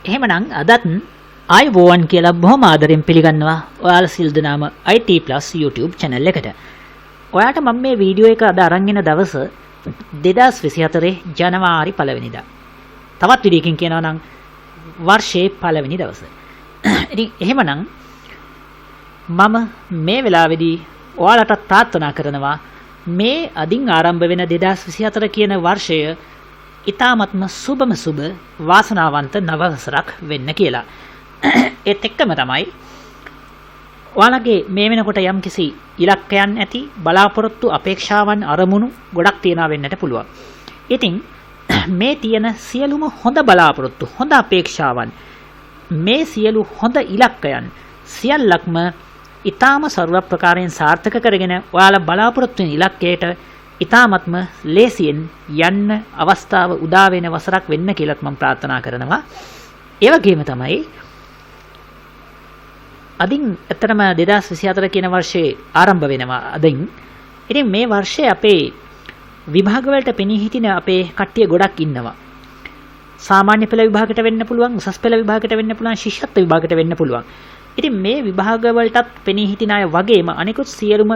එහෙමනම් අදත් ආයුබෝවන් කියලා බොහොම ආදරෙන් පිළිගන්නවා ඔයාලා සිල් දනාම IT+ YouTube channel එකට. ඔයාට මම මේ වීඩියෝ එක අද අරන් එන දවස 2024 ජනවාරි 1 වෙනිදා. තවත් විදිහකින් කියනවා නම් වර්ෂයේ 1 වෙනි දවස. ඉතින් එහෙමනම් මම මේ වෙලාවේදී ඔයාලට ප්‍රාර්ථනා කරනවා මේ අදින් ආරම්භ වෙන 2024 කියන වර්ෂය ඊ타මත්ම සුබම සුබ වාසනාවන්ත නව වසරක් වෙන්න කියලා. ඒත් එක්කම තමයි ඔයාලගේ මේ වෙනකොට යම්කිසි ඉලක්කයන් ඇති බලාපොරොත්තු අපේක්ෂාවන් අරමුණු ගොඩක් තියනා වෙන්නට පුළුවන්. ඉතින් මේ තියෙන සියලුම හොඳ බලාපොරොත්තු හොඳ අපේක්ෂාවන් මේ සියලු හොඳ ඉලක්කයන් සියල්ලක්ම ඊ타ම ਸਰව ප්‍රකාරයෙන් සාර්ථක කරගෙන ඔයාලා බලාපොරොත්තු වෙන ඉලක්කයට ඊ타මත්ම ලේසියෙන් යන්න අවස්ථාව උදා වෙන වසරක් වෙන්න කියලාත් මම ප්‍රාර්ථනා කරනවා. ඒ වගේම තමයි අදින් ඇත්තටම 2024 කියන වර්ෂයේ ආරම්භ වෙනවා අදින්. ඉතින් මේ වර්ෂයේ අපේ විභාග වලට පෙනී හිටින අපේ කට්ටිය ගොඩක් ඉන්නවා. සාමාන්‍ය පෙළ විභාගයට වෙන්න පුළුවන්, උසස් පෙළ විභාගයට වෙන්න පුළුවන්, ශිෂ්‍යත්ව විභාගයට වෙන්න පුළුවන්. ඉතින් මේ විභාග වලටත් පෙනී හිටින අය වගේම අනිකුත් සියලුම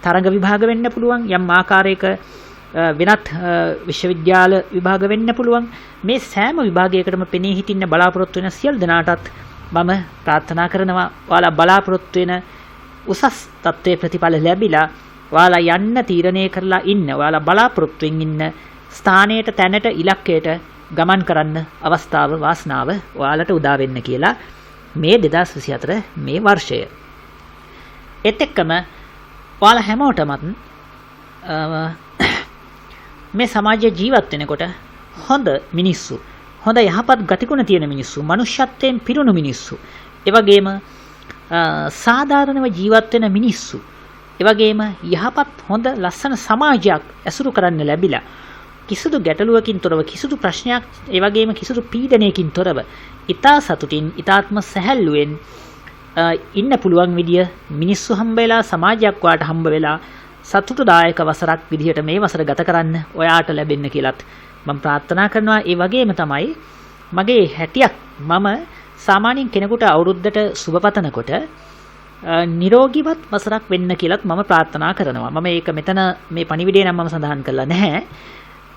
තරඟ විභාග වෙන්න පුළුවන්, යම් ආකාරයක වෙනත් විශ්වවිද්‍යාල විභාග වෙන්න පුළුවන්. මේ සෑම විභාගයකටම පෙනී හිටින්න බලාපොරොත්තු වෙන සියලු දෙනාටත් මම ප්‍රාර්ථනා කරනවා ඔයාලා බලාපොරොත්තු වෙන උසස් තත්ත්වයේ ප්‍රතිඵල ලැබිලා ඔයාලා යන්න තීරණය කරලා ඉන්න ඔයාලා බලාපොරොත්තුෙන් ඉන්න ස්ථානයට තැනට ඉලක්කයට ගමන් කරන්න අවස්ථාව වාසනාව ඔයාලට උදා වෙන්න කියලා මේ 2024 මේ වර්ෂය. ඒත් එක්කම ඔයාලා හැමෝටමත් මේ සමාජයේ ජීවත් වෙනකොට හොඳ මිනිස්සු හොඳ යහපත් ගතිගුණ තියෙන මිනිස්සු මනුෂ්‍යත්වයෙන් පිරුණු මිනිස්සු ඒ වගේම සාධාරණව ජීවත් වෙන මිනිස්සු ඒ වගේම යහපත් හොඳ ලස්සන සමාජයක් ඇසුරු කරන්න ලැබිලා කිසිදු ගැටලුවකින් තොරව කිසිදු ප්‍රශ්නයක් ඒ වගේම කිසිදු පීඩනයකින් තොරව ඊතා සතුටින් ඊතාත්ම සැහැල්ලුවෙන් ඉන්න පුළුවන් විදිය මිනිස්සු හම්බ වෙලා සමාජයක් වාට හම්බ වෙලා සතුටුදායක වසරක් විදිහට මේ වසර ගත කරන්න ඔයාට ලැබෙන්න කියලාත් මම ප්‍රාර්ථනා කරනවා. ඒ වගේම තමයි මගේ හැටියක් මම සාමාන්‍යයෙන් කෙනෙකුට අවුරුද්දට සුබපතනකොට නිරෝගීවත් වසරක් වෙන්න කියලාත් මම ප්‍රාර්ථනා කරනවා. මම ඒක මෙතන මේ පණිවිඩය නම් මම සඳහන් කරලා නැහැ.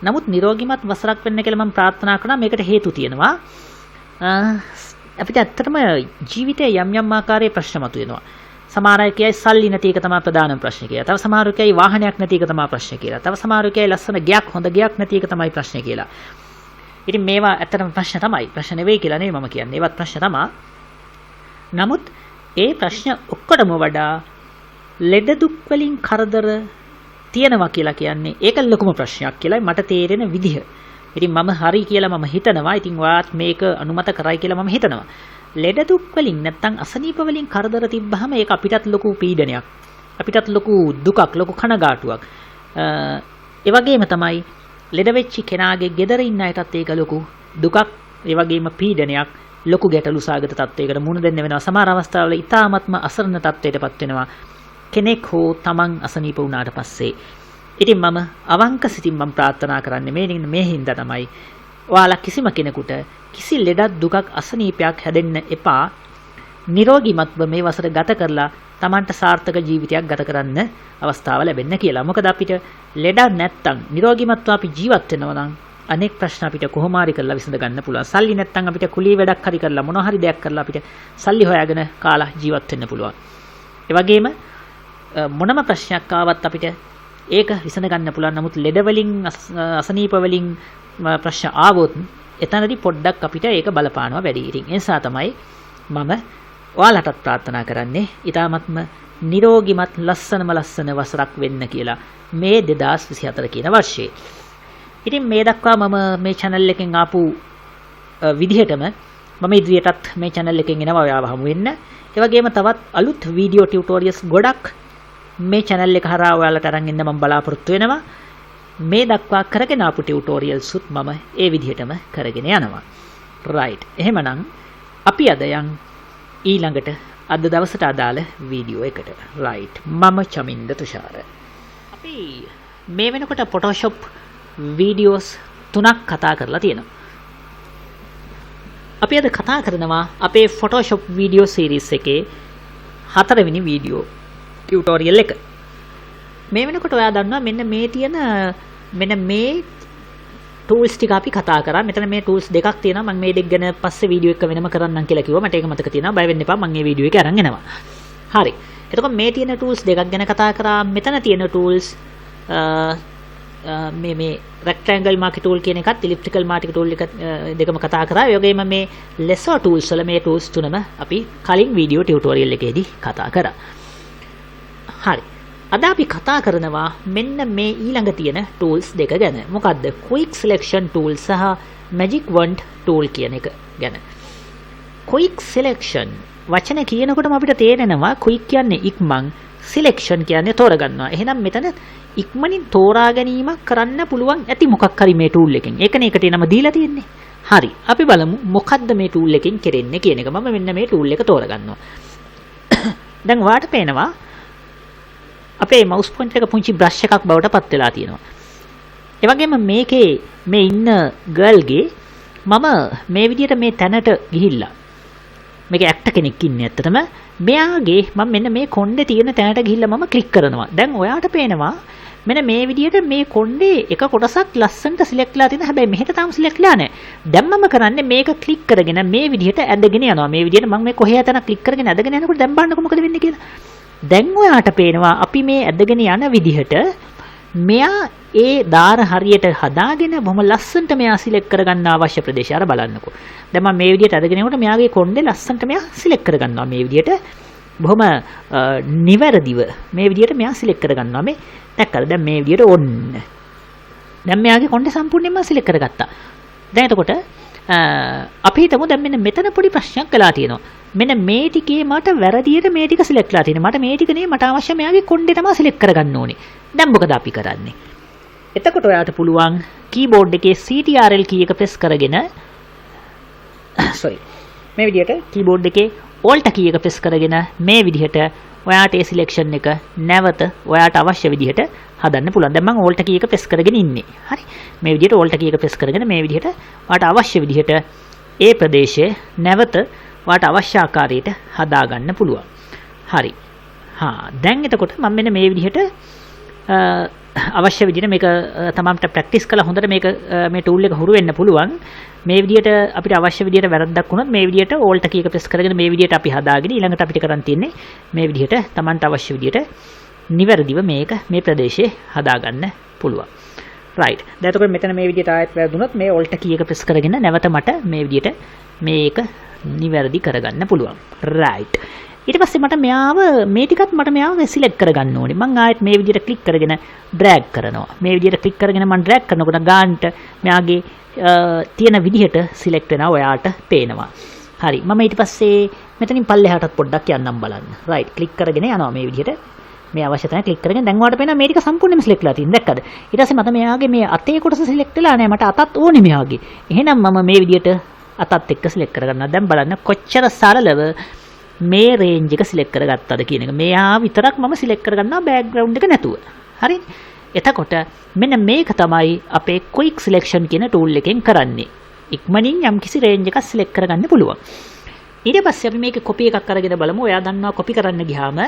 නමුත් නිරෝගීමත් වසරක් වෙන්න කියලා මම ප්‍රාර්ථනා කරනවා. මේකට හේතු තියෙනවා. අපිට ඇත්තටම ජීවිතයේ යම් යම් ආකාරයේ ප්‍රශ්න මතුවෙනවා. සමහර අය කියයි සල්ලි නැති එක තමයි ප්‍රධානම ප්‍රශ්නේ කියලා. තව සමහර අය කියයි වාහනයක් නැති එක තමයි ප්‍රශ්නේ කියලා. තව සමහර අය කියයි ලස්සන ගයක් හොඳ ගයක් නැති එක තමයි ප්‍රශ්නේ කියලා. ඉතින් මේවා ඇත්තටම ප්‍රශ්න තමයි. ප්‍රශ්න නෙවෙයි කියලා නෙවෙයි මම කියන්නේ. ඒවත් ප්‍රශ්න තමයි. නමුත් ඒ ප්‍රශ්න ඔක්කොටම වඩා ලෙඩ දුක් වලින් කරදර තියෙනවා කියලා කියන්නේ ඒක ලොකුම ප්‍රශ්නයක් කියලායි මට තේරෙන විදිහ. ඉතින් මම හරි කියලා මම හිතනවා. ඉතින් ඔයාත් මේක අනුමත කරයි කියලා මම හිතනවා. ලෙඩ දුක් වලින් නැත්තම් අසනීප වලින් කරදර තිබ්බහම ඒක අපිටත් ලොකු පීඩනයක්. අපිටත් ලොකු දුකක්, ලොකු කනගාටුවක්. ඒ වගේම තමයි ලෙඩ වෙච්ච කෙනාගේ ගෙදර ඉන්න අයටත් ඒක ලොකු දුකක්, ඒ වගේම පීඩනයක්, ලොකු ගැටලු සාගත තත්වයකට මුහුණ දෙන්න වෙනවා. සමහර අවස්ථාවල ඊ타ත්ම අසරණ තත්වයටපත් වෙනවා. කෙනෙක් හෝ තමන් අසනීප වුණාට පස්සේ. ඉතින් මම අවංක සිතින් මම ප්‍රාර්ථනා කරන්නේ මේ හින්දා තමයි ඔයාලා කිසිම කෙනෙකුට කිසි ලෙඩක් දුකක් අසනීපයක් හැදෙන්න එපා. නිරෝගීමත්ව මේ වසර ගත කරලා Tamanට සාර්ථක ජීවිතයක් ගත කරන්න අවස්ථාව ලැබෙන්න කියලා. මොකද අපිට ලෙඩක් නැත්තම් නිරෝගීමත්ව අපි ජීවත් වෙනවා නම් අනෙක් ප්‍රශ්න අපිට කොහොම හරි කරලා විසඳ ගන්න පුළුවන්. සල්ලි නැත්තම් අපිට කුලී වැඩක් හරි කරලා මොනවා හරි දෙයක් කරලා අපිට සල්ලි හොයාගෙන කාලා ජීවත් වෙන්න පුළුවන්. ඒ වගේම මොනම ප්‍රශ්නයක් ආවත් අපිට ඒක විසඳ ගන්න පුළුවන්. නමුත් ලෙඩ වලින් අසනීප වලින් ප්‍රශ්න ආවොත් එතනදී පොඩ්ඩක් අපිට ඒක බලපානවා වැඩි. ඉතින් ඒ නිසා තමයි මම ඔයාලටත් ප්‍රාර්ථනා කරන්නේ ඊ타මත්ම නිරෝගීමත් ලස්සන වසරක් වෙන්න කියලා මේ 2024 කියන වර්ෂයේ. ඉතින් මේ දක්වා මම මේ channel එකෙන් ආපු විදිහටම මම ඉදිරියටත් මේ channel එකෙන් එනවා ඔයාව හමු වෙන්න. ඒ වගේම තවත් අලුත් වීඩියෝ ටියුටෝරියල්ස් ගොඩක් මේ channel එක හරහා ඔයාලට අරන් එන්න මම බලාපොරොත්තු වෙනවා. මේ දක්වා කරගෙන ආපු ටියුටෝරියල්ස් උත් මම ඒ විදිහටම කරගෙන යනවා. රයිට්. එහෙමනම් අපි අද ඊළඟට අද දවසට අදාළ වීඩියෝ එකට. රයිට්. මම චමින්ද තුෂාර. අපි මේ වෙනකොට Photoshop වීඩියෝස් 3ක් කතා කරලා තියෙනවා. අපි අද කතා කරනවා අපේ Photoshop video series එකේ 4 වෙනි වීඩියෝ ටියුටෝරියල් එක. මේ වෙනකොට ඔයා දන්නවා මෙන්න මේ තියෙන මෙන්න මේ tools ටික අපි කතා කරා. මෙතන මේ tools දෙකක් තියෙනවා. මම මේ දෙක ගැන පස්සේ වීඩියෝ එක වෙනම කරන්නම් කියලා කිව්වා. මට ඒක මතක තියෙනවා. බය වෙන්න එපා. මම මේ වීඩියෝ එක අරන් එනවා. හරි. එතකොට මේ තියෙන tools දෙකක් ගැන කතා කරා. මෙතන තියෙන tools මේ rectangle marquee tool කියන එකත් elliptical marquee tool එක දෙකම කතා කරා. ඒ වගේම මේ lasso tools වල මේ tools තුනම අපි කලින් වීඩියෝ ටියුටෝරියල් එකේදී කතා කරා. හරි. අද අපි කතා කරනවා මෙන්න මේ ඊළඟ තියෙන tools දෙක ගැන. මොකද්ද? quick selection tool සහ magic wand tool කියන එක ගැන. quick selection වචන කියනකොටම අපිට තේරෙනවා quick කියන්නේ ඉක්මන්, selection කියන්නේ තෝරගන්නවා. එහෙනම් මෙතන ඉක්මනින් තෝරා ගැනීමක් කරන්න පුළුවන් ඇති මොකක් හරි මේ tool එකෙන්. ඒකනේ ඒකට නම දීලා තියෙන්නේ. හරි. අපි බලමු මොකද්ද මේ tool එකෙන් කරන්නේ කියන එක. මම මෙන්න මේ tool එක තෝරගන්නවා. දැන් වාට පේනවා අපේ mouse pointer එක පුංචි brush එකක් බවට පත් වෙලා තියෙනවා. ඒ වගේම මේකේ මේ ඉන්න girl ගේ මම මේ විදිහට මේ තැනට ගිහිල්ලා මේක ඇක්ටර් කෙනෙක් ඉන්නේ ඇත්තටම. මෙයාගේ මම මෙන්න මේ කොණ්ඩේ තියෙන තැනට ගිහිල්ලා මම ක්ලික් කරනවා. දැන් ඔයාට පේනවා මෙන්න මේ විදිහට මේ කොණ්ඩේ එක කොටසක් ලස්සනට සිලෙක්ට් වෙලා තියෙනවා. හැබැයි මෙහෙට තාම සිලෙක්ට් වෙලා නැහැ. දැන් මම කරන්නේ මේක ක්ලික් කරගෙන මේ විදිහට ඇදගෙන යනවා. මේ විදිහට මම මේ කොහේ යතන ක්ලික් කරගෙන ඇදගෙන යනකොට දැන් බලන්නකො මොකද වෙන්නේ කියලා. දැන් ඔයාට පේනවා අපි මේ ඇදගෙන යන විදිහට මෙයා ඒ දාර හරියට හදාගෙන බොහොම ලස්සනට මෙයා සිලෙක්ට් කරගන්න අවශ්‍ය ප්‍රදේශය අර බලන්නකෝ. දැන් මම මේ විදිහට අරගෙන යනකොට මෙයාගේ කොණ්ඩේ ලස්සනට මෙයා සිලෙක්ට් කරගන්නවා. මේ විදිහට බොහොම නිවැරදිව මේ විදිහට මෙයා සිලෙක්ට් කරගන්නවා. මේ දැක්කද? දැන් මේ විදිහට ඔන්න. දැන් මෙයාගේ කොණ්ඩේ සම්පූර්ණයෙන්ම සිලෙක්ට් කරගත්තා. දැන් එතකොට අපි හිතමු දැන් මෙන්න මෙතන පොඩි ප්‍රශ්නයක් වෙලා තියෙනවා. මෙන්න මේ ටිකේ මට වැරදියට මේ ටික සිලෙක්ට් වෙලා තියෙනවා. මට මේ ටික නේ මට අවශ්‍ය මෙයාගේ කොණ්ඩේ තමයි සිලෙක්ට් කරගන්න ඕනේ. දැන් මොකද අපි කරන්නේ? එතකොට ඔයාට පුළුවන් කීබෝඩ් එකේ CTRL කී එක ප්‍රෙස් කරගෙන මේ විදිහට කීබෝඩ් එකේ Alt කී එක ප්‍රෙස් කරගෙන මේ විදිහට ඔයාට ඒ සිලෙක්ෂන් එක නැවත ඔයාට අවශ්‍ය විදිහට හදන්න පුළුවන්. දැන් මම Alt කී එක ප්‍රෙස් කරගෙන ඉන්නේ. හරි. මේ විදිහට Alt කී එක ප්‍රෙස් කරගෙන මේ විදිහට ඔයාට අවශ්‍ය විදිහට ඒ ප්‍රදේශය නැවත ඔයාට අවශ්‍ය ආකාරයට හදාගන්න පුළුවන්. හරි. දැන් එතකොට මම මෙන්න මේ විදිහට අවශ්‍ය විදිහට මේක තමන්ට ප්‍රැක්ටිස් කරලා හොඳට මේක මේ tool එක හුරු වෙන්න පුළුවන්. මේ විදිහට අපිට අවශ්‍ය විදිහට වැරද්දක් වුණොත් මේ විදිහට Alt කී එක ප්‍රෙස් කරගෙන මේ විදිහට අපි හදාගෙන ඊළඟට අපිට කරන් තියෙන්නේ මේ විදිහට තමන්ට අවශ්‍ය විදිහට නිවැරදිව මේක මේ ප්‍රදේශයේ හදාගන්න පුළුවන්. right. දැන් එතකොට මෙතන මේ විදිහට ආයෙත් වැරදුනොත් මේ Alt කී එක ප්‍රෙස් කරගෙන නැවත මට මේ විදිහට මේක නිවැරදි කරගන්න පුළුවන්. right. ඊට පස්සේ මට මෙයාව මේ ටිකත් මට මෙයාව සිලෙක්ට් කරගන්න ඕනේ. මම ආයෙත් මේ විදිහට ක්ලික් කරගෙන ඩ්‍රැග් කරනවා. මේ විදිහට ක්ලික් කරගෙන මම ඩ්‍රැග් කරනකොට ගානට මෙයාගේ තියෙන විදිහට සිලෙක්ට් වෙනවා. ඔයාට පේනවා. හරි. මම ඊට පස්සේ මෙතනින් පල්ලෙහාටත් පොඩ්ඩක් යන්නම් බලන්න. right. ක්ලික් කරගෙන යනවා මේ විදිහට. මේ අවශ්‍ය තැන ක්ලික් කරගෙන දැන් ඔයාලට පේනවා මේ ටික සම්පූර්ණයෙන්ම සිලෙක්ට් වෙලා තියෙනවා. දැක්කද? ඊට පස්සේ මට මෙයාගේ මේ අතේ කොටස සිලෙක්ට් වෙලා නැහැ. මට අතත් ඕනේ මෙයාගේ. එහෙනම් මම මේ විදිහට අතත් එක්ක සිලෙක්ට් කරගන්නවා. දැන් බලන්න කොච්චර සරලව මේ රේන්ජ් එක සිලෙක්ට් කරගත්තද කියන එක. මෙයා විතරක් මම සිලෙක්ට් කරගන්නවා බෑග්ග්‍රවුන්ඩ් එක නැතුව. හරි? එතකොට මෙන්න මේක තමයි අපේ quick selection කියන tool එකෙන් කරන්නේ. ඉක්මනින් යම්කිසි රේන්ජ් එකක් සිලෙක්ට් කරගන්න පුළුවන්. ඊට පස්සේ අපි මේක copy එකක් අරගෙන බලමු. ඔයා දන්නවා copy කරන්න ගියාම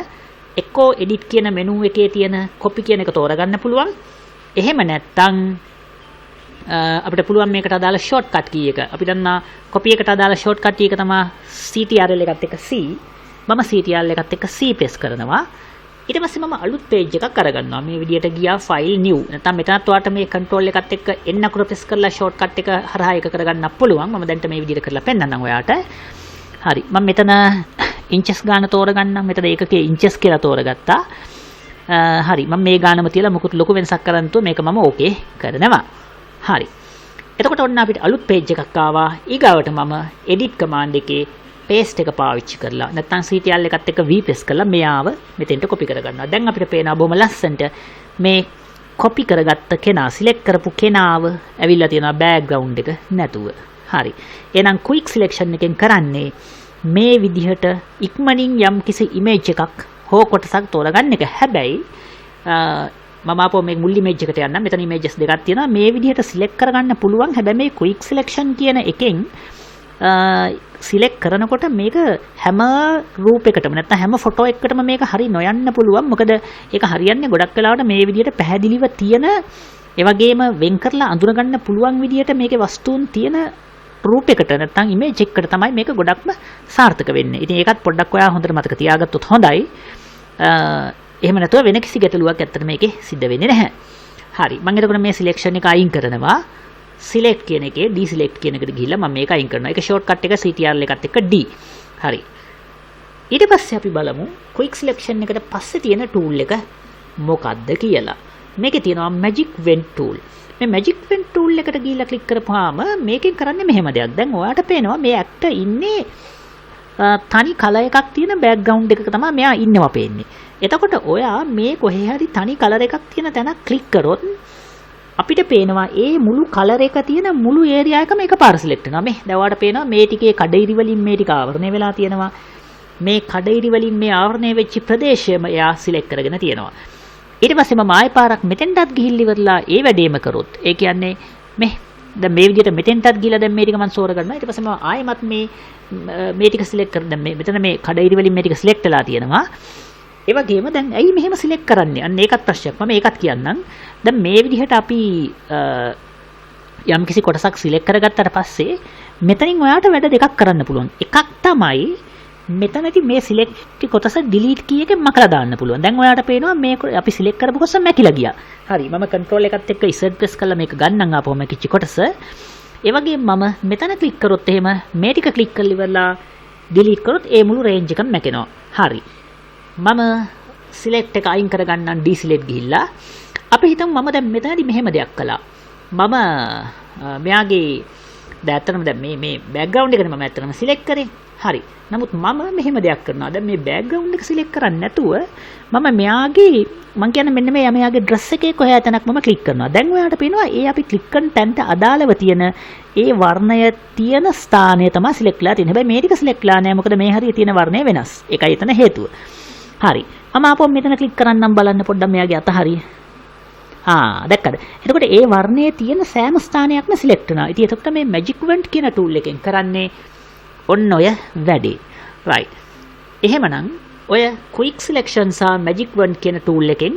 එක්කෝ edit කියන menu එකේ තියෙන copy කියන එක තෝරගන්න පුළුවන්. එහෙම නැත්නම් අපිට පුළුවන් මේකට අදාළ shortcut key එක. අපි දන්නා copy එකට අදාළ shortcut key එක තමයි CTRL එකත් එක්ක C. මම CTRL එකත් එක්ක C press කරනවා. ඊට පස්සේ මම අලුත් page එකක් අරගන්නවා. මේ විදිහට ගියා file new. නැත්නම් මෙතනත් ඔයාලට මේ control එකත් එක්ක N අකුර press කරලා shortcut එක හරහා එක කරගන්න පුළුවන්. මම දැන්ට මේ විදිහට කරලා පෙන්නන්නම් ඔයාට. හරි. මම මෙතන inches ගාන තෝරගන්නම්. මෙතන ඒකකයේ inches කියලා තෝරගත්තා. හරි. මම මේ ගානම තියලා මොකුත් ලොකු වෙනසක් කරන්න නැතුව මේක මම okay කරනවා. හරි. එතකොට ඔන්න අපිට අලුත් page එකක් ආවා. ඊගාවට මම edit command එකේ paste එක පාවිච්චි කරලා නැත්නම් CTRL එකත් එක්ක V press කරලා මෙයාව මෙතෙන්ට copy කරගන්නවා. දැන් අපිට පේනවා බොහොම ලස්සනට මේ copy කරගත්ත කෙනා select කරපු කෙනාව ඇවිල්ලා තියෙනවා background එක නැතුව. හරි. එහෙනම් quick selection එකෙන් කරන්නේ මේ විදිහට ඉක්මනින් යම් කිසි image එකක් හෝ කොටසක් තෝරගන්න එක. හැබැයි මම ආපහු මේ මුල් image එකට යන්නම්. මෙතන images දෙකක් තියෙනවා. මේ විදිහට select කරගන්න පුළුවන්. හැබැයි මේ quick selection කියන එකෙන් සිලෙක්ට් කරනකොට මේක හැම රූපයකටම නැත්නම් හැම ෆොටෝ එකකටම මේක හරි නොයන්න පුළුවන්. මොකද ඒක හරියන්නේ ගොඩක් වෙලාවට මේ විදිහට පැහැදිලිව තියෙන ඒ වගේම වෙන් කරලා අඳුර ගන්න පුළුවන් විදිහට මේකේ වස්තුන් තියෙන රූපයකට නැත්නම් ඉමේජ් එකකට තමයි මේක ගොඩක්ම සාර්ථක වෙන්නේ. ඉතින් ඒකත් පොඩ්ඩක් ඔයා හොඳට මතක තියාගත්තොත් හොඳයි. එහෙම නැතුව වෙන කිසි ගැටලුවක් ඇත්තට මේකේ සිද්ධ වෙන්නේ නැහැ. හරි. මම එතකොට මේ සිලෙක්ෂන් එක අයින් කරනවා. සිලෙක්ට් කියන එකේ ඩිසිලෙක්ට් කියන එකට ගිහිල්ලා මම මේක අයින් කරනවා. ඒක ෂෝට්කට් එක CTRL එකත් එක්ක D. හරි. ඊට පස්සේ අපි බලමු quick selection එකට පස්සේ තියෙන tool එක මොකක්ද කියලා. මේකේ තියෙනවා magic wand tool. මේ magic wand tool එකට ගිහිල්ලා ක්ලික් කරපුවාම මේකෙන් කරන්නේ මෙහෙම දෙයක්. දැන් ඔයාට පේනවා මේ ඇක්ටර් ඉන්නේ තනි කලර් එකක් තියෙන බෑග්ග්‍රවුන්ඩ් එකක තමයි මෙයා ඉන්නවා පේන්නේ. එතකොට ඔයා මේ කොහේ හරි තනි කලර් එකක් තියෙන තැනක් ක්ලික් කරොත් අපිට පේනවා ඒ මුළු කලර් එක තියෙන මුළු ඒරියා එකම එකපාර සිලෙක්ට් වෙනවා. මේ දැන් ඔයාලට පේනවා මේ ටිකේ කඩිරි වලින් මේ ටික ආවරණය වෙලා තියෙනවා. මේ කඩිරි වලින් මේ ආවරණය වෙච්ච ප්‍රදේශයම එයා සිලෙක්ට් කරගෙන තියෙනවා. ඊට පස්සේ මම ආයෙ පාරක් මෙතෙන්ටත් ගිහිල්ලා ඉවරලා ඒ වැඩේම කරොත් ඒ කියන්නේ මේ දැන් මේ විදිහට මෙතෙන්ටත් ගිහලා දැන් මේ ටික මම සෝර ගන්නවා. ඊට පස්සේ මම ආයෙමත් මේ ටික සිලෙක්ට් කර දැන් මේ මෙතන මේ කඩිරි වලින් මේ ටික සිලෙක්ට් වෙලා තියෙනවා. ඒ වගේම දැන් ඇයි මෙහෙම සිලෙක්ට් කරන්නේ? අන්න ඒකත් ප්‍රශ්නයක්. මම ඒකත් කියන්නම්. දැන් මේ විදිහට අපි යම් කිසි කොටසක් සිලෙක්ට් කරගත්තාට පස්සේ මෙතනින් ඔයාට වැඩ දෙකක් කරන්න පුළුවන්. එකක් තමයි මෙතනදී මේ සිලෙක්ට් කොටස delete key එකෙන් මකලා දාන්න පුළුවන්. දැන් ඔයාට පේනවා මේ අපි සිලෙක්ට් කරපු කොටස මැකිලා ගියා. හරි. මම control එකත් එක්ක insert press කරලා මේක ගන්නම් ආපහු මැකිච්ච කොටස. ඒ වගේම මම මෙතන ක්ලික් කරොත් එහෙම මේ ටික ක්ලික් කරලා ඉවරලා delete කරොත් ඒ මුළු range එකම මැකෙනවා. හරි. මම select එක අයින් කරගන්නම් deselect ගිහිල්ලා අපි හිතමු මම දැන් මෙතනදී මෙහෙම දෙයක් කළා. මම මෙයාගේ දැන් ඇත්තටම දැන් මේ background එකනේ මම ඇත්තටම select කරේ. හරි. නමුත් මම මෙහෙම දෙයක් කරනවා. දැන් මේ background එක select කරන්නේ නැතුව මම මෙයාගේ මම කියන්නේ මෙන්න මේ මෙයාගේ dress එකේ කොහේ තැනක් මම click කරනවා. දැන් ඔයාලට පේනවා ඒ අපි click කරන තැනට අදාළව තියෙන ඒ වර්ණය තියෙන ස්ථානය තමයි select වෙලා තියෙන්නේ. හැබැයි මේ ටික select වෙලා නැහැ. මොකද මේ හරිය තියෙන වර්ණය වෙනස්. ඒකයි එතන හේතුව. හරි. මම ආපහු මෙතන ක්ලික් කරන්නම් බලන්න පොඩ්ඩක් මෙයාගේ අත හරිය. දැක්කද? එතකොට ඒ වර්ණයේ තියෙන සෑම ස්ථානයක්ම සිලෙක්ට් වෙනවා. ඉතින් එතකොට මේ magic wand කියන tool එකෙන් කරන්නේ ඔන්න ඔය වැඩේ. right. එහෙමනම් ඔය quick selection සහ magic wand කියන tool එකෙන්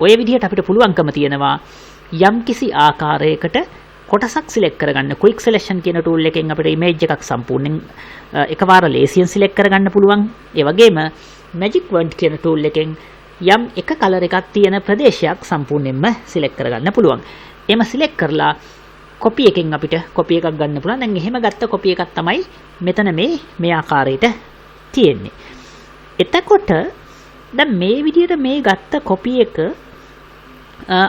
ඔය විදිහට අපිට පුළුවන්කම තියෙනවා යම්කිසි ආකාරයකට කොටසක් සිලෙක්ට් කරගන්න. quick selection කියන tool එකෙන් අපිට image එකක් සම්පූර්ණයෙන් එකපාර ලේසියෙන් සිලෙක්ට් කරගන්න පුළුවන්. ඒ වගේම magic wand කියන tool එකෙන් යම් එක කලර් එකක් තියෙන ප්‍රදේශයක් සම්පූර්ණයෙන්ම සිලෙක්ට් කරගන්න පුළුවන්. එහෙම සිලෙක්ට් කරලා කොපි එකෙන් අපිට කොපි එකක් ගන්න පුළුවන්. දැන් එහෙම ගත්ත කොපි එකක් තමයි මෙතන මේ ආකාරයට තියෙන්නේ. එතකොට දැන් මේ විදිහට මේ ගත්ත කොපි එක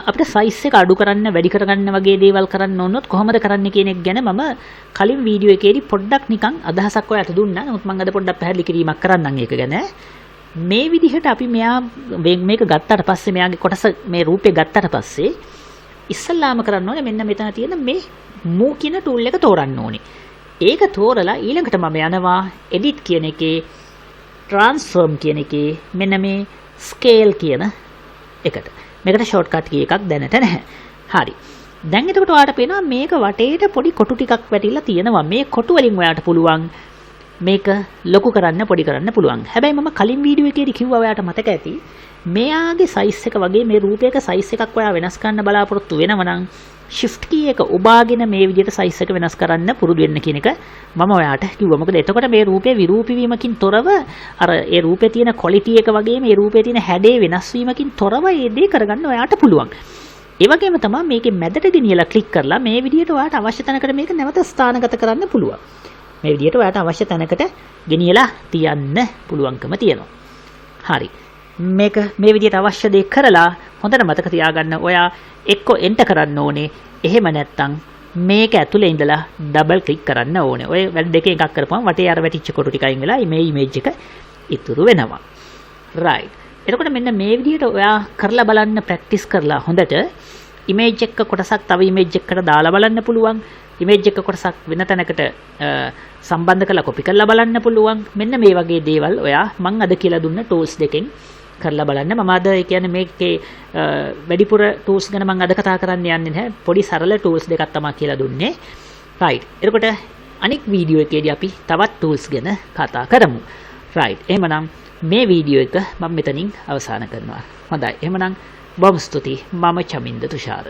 අපිට size එක අඩු කරන්න වැඩි කරගන්න වගේ දේවල් කරන්න ඕනොත් කොහොමද කරන්න කියන එක ගැන මම කලින් වීඩියෝ එකේදී පොඩ්ඩක් නිකන් අදහසක් ඔයාලට දුන්නා. නමුත් මම අද පොඩ්ඩක් පැහැදිලි කිරීමක් කරන්නම් ඒක ගැන. මේ විදිහට අපි මෙයා මේක ගත්තාට පස්සේ මෙයාගේ කොටස මේ රූපේ ගත්තාට පස්සේ ඉස්සල්ලාම කරන්න ඕනේ මෙන්න මෙතන තියෙන මේ move කියන tool එක තෝරන්න ඕනේ. ඒක තෝරලා ඊළඟට මම යනවා edit කියන එකේ transform කියන එකේ මෙන්න මේ scale කියන එකට. මේකට shortcut key එකක් දැනට නැහැ. හරි. දැන් එතකොට ඔයාලට පේනවා මේක වටේට පොඩි කොටු ටිකක් වැටිලා තියෙනවා. මේ කොටු වලින් ඔයාලට පුළුවන් මේක ලොකු කරන්න පොඩි කරන්න පුළුවන්. හැබැයි මම කලින් වීඩියෝ එකේදී කිව්වා ඔයාලට මතක ඇති මෙයාගේ size එක වගේ මේ රූපයක size එකක් ඔයා වෙනස් කරන්න බලාපොරොත්තු වෙනවා නම් shift key එක ඔබාගෙන මේ විදිහට size එක වෙනස් කරන්න පුරුදු වෙන්න කියන එක මම ඔයාලට කිව්වා. මොකද එතකොට මේ රූපේ විරූපී වීමකින් තොරව අර ඒ රූපේ තියෙන quality එක වගේම මේ රූපේ තියෙන හැඩේ වෙනස් වීමකින් තොරව ඒ දේ කරගන්න ඔයාලට පුළුවන්. ඒ වගේම තමයි මේකේ මැදට ගෙනියලා ක්ලික් කරලා මේ විදිහට ඔයාලට අවශ්‍ය තැනකට මේක නැවත ස්ථානගත කරන්න පුළුවන්. මේ විදිහට ඔයාලට අවශ්‍ය තැනකට ගෙනියලා තියන්න පුළුවන්කම තියෙනවා. හරි. මේක මේ විදිහට අවශ්‍ය දේ කරලා හොඳට මතක තියාගන්න ඔයා එක්ක එන්ටර් කරන්න ඕනේ. එහෙම නැත්නම් මේක ඇතුලේ ඉඳලා ඩබල් ක්ලික් කරන්න ඕනේ. ඔය වැඩ දෙකෙන් එකක් කරපුවම වටේ අර වැටිච්ච කොටු ටික අයින් වෙලා මේ ඉමේජ් එක ඉතුරු වෙනවා. right. එතකොට මෙන්න මේ විදිහට ඔයා කරලා බලන්න ප්‍රැක්ටිස් කරලා හොඳට ඉමේජ් එක කොටසක් තව ඉමේජ් එකකට දාලා බලන්න පුළුවන්. ඉමේජ් එක කොටසක් වෙන තැනකට සම්බන්ධ කරලා කොපි කරලා බලන්න පුළුවන්. මෙන්න මේ වගේ දේවල් ඔයා මම අද කියලා දුන්න tools දෙකෙන් කරලා බලන්න. මම අද ඒ කියන්නේ මේකේ වැඩිපුර tools ගැන මම අද කතා කරන්න යන්නේ නැහැ. පොඩි සරල tools දෙකක් තමයි කියලා දුන්නේ. right. එතකොට අනික් වීඩියෝ එකේදී අපි තවත් tools ගැන කතා කරමු. right. එහෙමනම් මේ වීඩියෝ එක මම මෙතනින් අවසන් කරනවා. හොඳයි. එහෙමනම් බොහොම ස්තුතියි. මම චමින්ද තුෂාර.